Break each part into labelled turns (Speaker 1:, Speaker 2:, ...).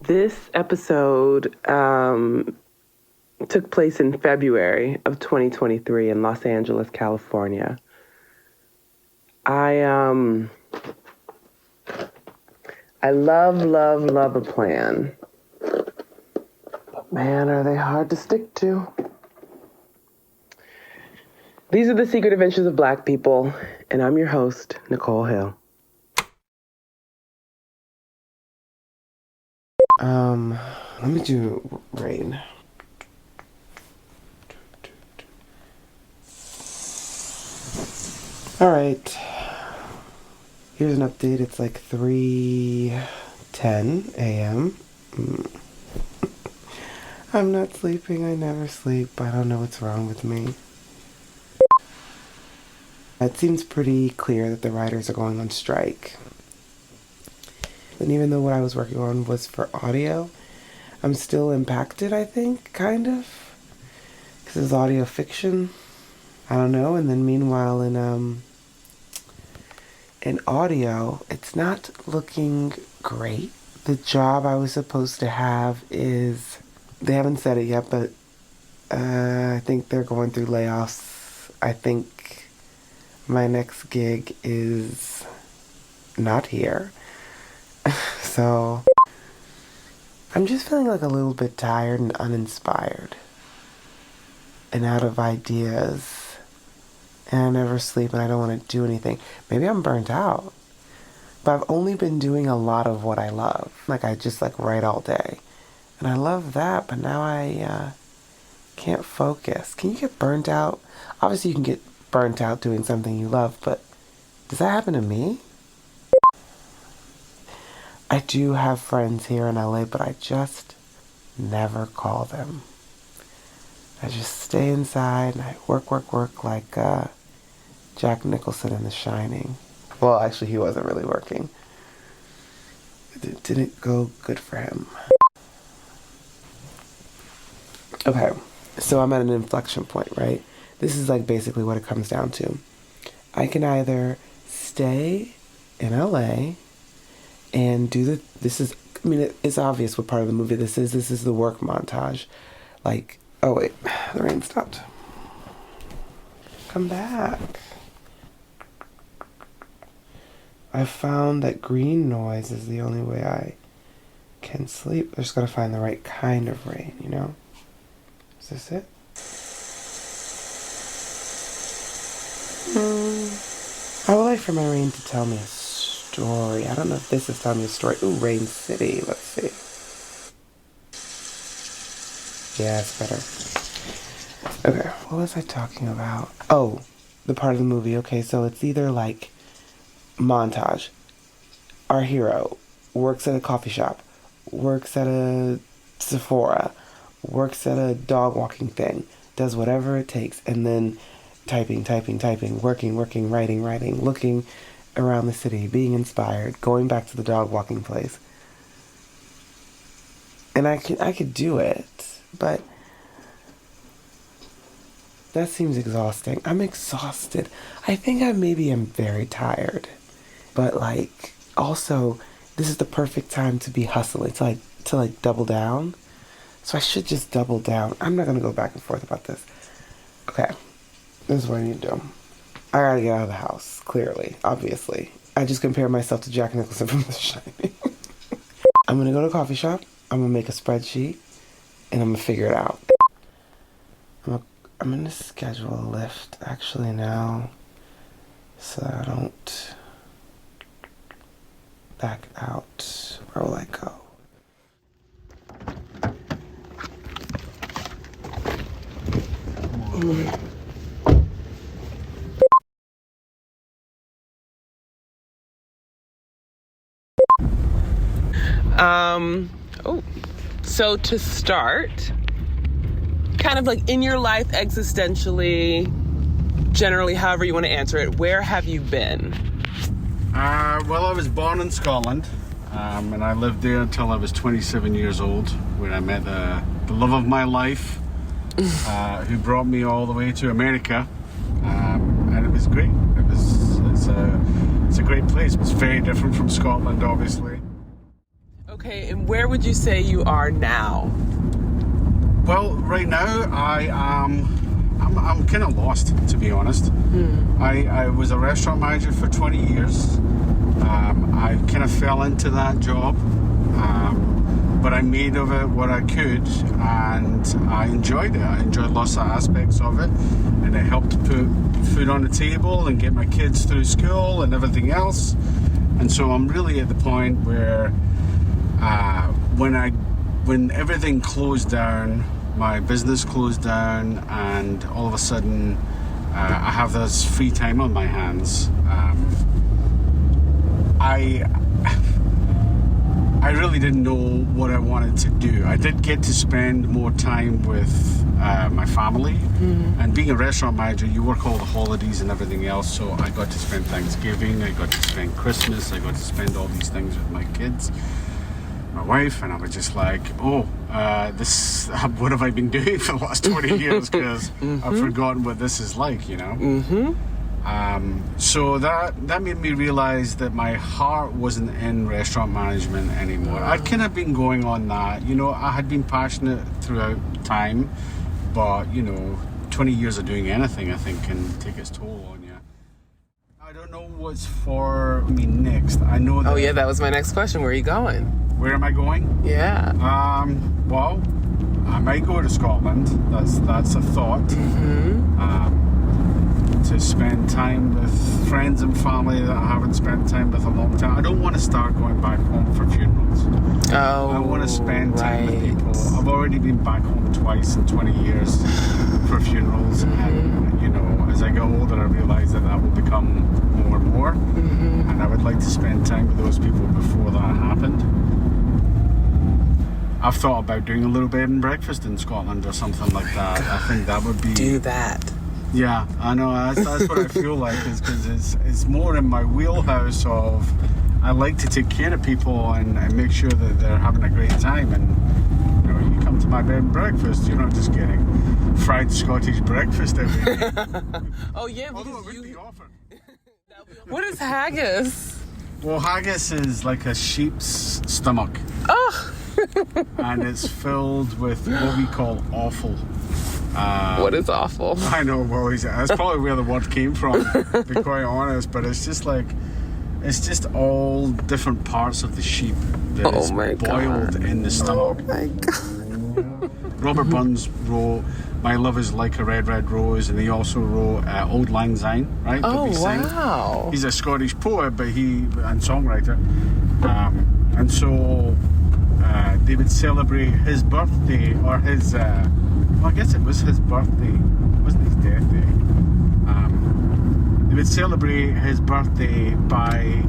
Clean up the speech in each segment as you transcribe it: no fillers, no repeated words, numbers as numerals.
Speaker 1: This episode took place in February of 2023 in Los Angeles, California. I love a plan. But man, are they hard to stick to. These are the secret adventures of Black people, and I'm your host, Nicole Hill. Let me do rain. All right. Here's an update. It's like 3:10 a.m. I'm not sleeping. I never sleep. I don't know what's wrong with me. It seems pretty clear that the writers are going on strike. And even though what I was working on was for audio, I'm still impacted, I think, kind of. Because it's audio fiction. I don't know. And then meanwhile, in audio, it's not looking great. The job I was supposed to have is, they haven't said it yet, but I think they're going through layoffs. I think my next gig is not here. So I'm just feeling like a little bit tired and uninspired and out of ideas, and I never sleep and I don't want to do anything. Maybe I'm burnt out, but I've only been doing a lot of what I love. Like I just write all day, and I love that, but now I can't focus. Can you get burnt out? Obviously you can get burnt out doing something you love, but does that happen to me? I do have friends here in LA, but I just never call them. I just stay inside and I work like Jack Nicholson in The Shining. Well, actually, he wasn't really working. It didn't go good for him. Okay, so I'm at an inflection point, right? This is basically what it comes down to. I can either stay in LA and do it's obvious what part of the movie this is. This is the work montage. Oh wait, the rain stopped. Come back. I found that green noise is the only way I can sleep. I just gotta find the right kind of rain, you know? Is this it? I would like for my rain to tell me a story. I don't know if this is telling me a story. Ooh, Rain City. Let's see. Yeah, it's better. Okay, what was I talking about? Oh, the part of the movie. Okay, so it's either montage. Our hero works at a coffee shop, works at a Sephora, works at a dog walking thing, does whatever it takes, and then typing, working, writing, looking around the city, being inspired, going back to the dog walking place. And I could do it, but that seems exhausting. I'm exhausted. I think I maybe am very tired. But also, this is the perfect time to be hustling, to double down. So I should just double down. I'm not gonna go back and forth about this. Okay, this is what I need to do. I gotta get out of the house, clearly, obviously. I just compared myself to Jack Nicholson from The Shining. I'm gonna go to a coffee shop, I'm gonna make a spreadsheet, and I'm gonna figure it out. I'm gonna schedule a Lyft, actually, now, so I don't back out. Where will I go? So to start, kind of in your life existentially, generally, however you want to answer it, where have you been?
Speaker 2: Well, I was born in Scotland, and I lived there until I was 27 years old, where I met the love of my life, who brought me all the way to America, and it was great. It's a great place. It's very different from Scotland, obviously.
Speaker 3: Okay, and where would you say you are now?
Speaker 2: Well, right now I'm kind of lost, to be honest. I was a restaurant manager for 20 years. I kind of fell into that job, but I made of it what I could, and I enjoyed it. I enjoyed lots of aspects of it, and it helped put food on the table and get my kids through school and everything else. And so I'm really at the point where when everything closed down, my business closed down, and all of a sudden I have this free time on my hands. I really didn't know what I wanted to do. I did get to spend more time with my family, and being a restaurant manager, you work all the holidays and everything else, so I got to spend Thanksgiving, I got to spend Christmas, I got to spend all these things with my kids, my wife, and I was just like, this, what have I been doing for the last 20 years? Because I've forgotten what this is like, you know? So that made me realize that my heart wasn't in restaurant management anymore. I'd kind of been going on that, you know, I had been passionate throughout time, but, you know, 20 years of doing anything, I think, can take its toll on you. I don't know what's for me next. I know that...
Speaker 3: Oh yeah, that was my next question. Where are you going?
Speaker 2: Where am I going?
Speaker 3: Yeah.
Speaker 2: Well, I might go to Scotland. That's a thought. To spend time with friends and family that I haven't spent time with a long time. I don't want to start going back home for funerals.
Speaker 3: Oh,
Speaker 2: I want to spend time with people. I've already been back home twice in 20 years for funerals, and you know, as I get older, I realise that will become more and more, and I would like to spend time with those people before that happened. I've thought about doing a little bed and breakfast in Scotland or something like that. I think that would be...
Speaker 3: Do that.
Speaker 2: Yeah, I know. That's what I feel like, is because it's more in my wheelhouse of I like to take care of people and make sure that they're having a great time. And you know, you come to my bed and breakfast, you're not just getting fried Scottish breakfast every day.
Speaker 3: Oh yeah,
Speaker 2: Although
Speaker 3: because
Speaker 2: it would be offered.
Speaker 3: What is haggis?
Speaker 2: Well, haggis is like a sheep's stomach.
Speaker 3: Oh.
Speaker 2: And it's filled with what we call offal.
Speaker 3: What is awful?
Speaker 2: I know, well, that's probably where the word came from, to be quite honest, but it's just all different parts of the sheep that is boiled in the stomach.
Speaker 3: Oh my God.
Speaker 2: Robert Burns wrote My Love is Like a Red, Red Rose, and he also wrote Auld Lang Syne, right?
Speaker 3: Oh, wow.
Speaker 2: He's a Scottish poet and songwriter. And so they would celebrate his birthday, or his... I guess it was his birthday. It wasn't his death day. They would celebrate his birthday by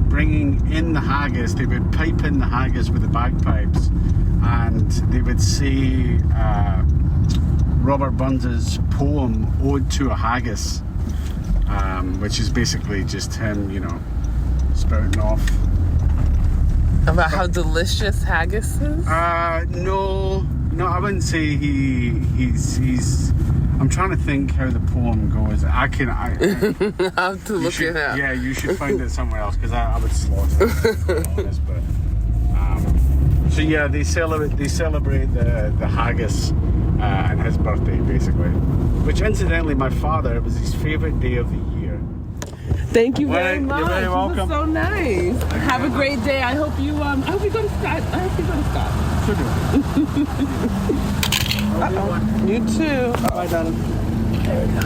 Speaker 2: bringing in the haggis. They would pipe in the haggis with the bagpipes, and they would say Robert Burns's poem "Ode to a Haggis," which is basically just him, you know, spouting off
Speaker 3: about how delicious haggis is.
Speaker 2: No, I wouldn't say he's. I'm trying to think how the poem goes. I
Speaker 3: have to look it up.
Speaker 2: Yeah, you should find it somewhere else, because I would slaughter it, to be honest. But so yeah, they celebrate the haggis and his birthday, basically. Which incidentally, my father, it was his favourite day of the year.
Speaker 3: Thank you very much.
Speaker 2: You're very welcome.
Speaker 3: This was so nice. Have a great day. I hope you go to Scott. I hope you go to Scott.
Speaker 2: Sure do.
Speaker 3: You too.
Speaker 2: Bye, darling.
Speaker 3: There we go.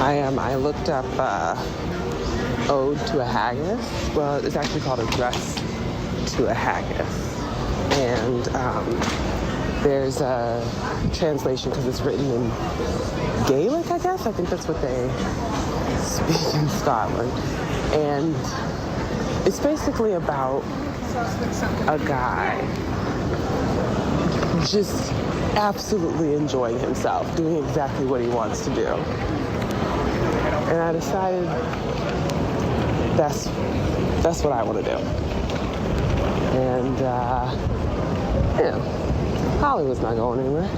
Speaker 3: I am. I looked up
Speaker 1: ode to a haggis. Well, it's actually called Address to a Haggis. And there's a translation because it's written in Gaelic, I guess. I think that's what they speak in Scotland. And it's basically about a guy just absolutely enjoying himself, doing exactly what he wants to do. And I decided that's what I want to do. And, Hollywood's not going anywhere.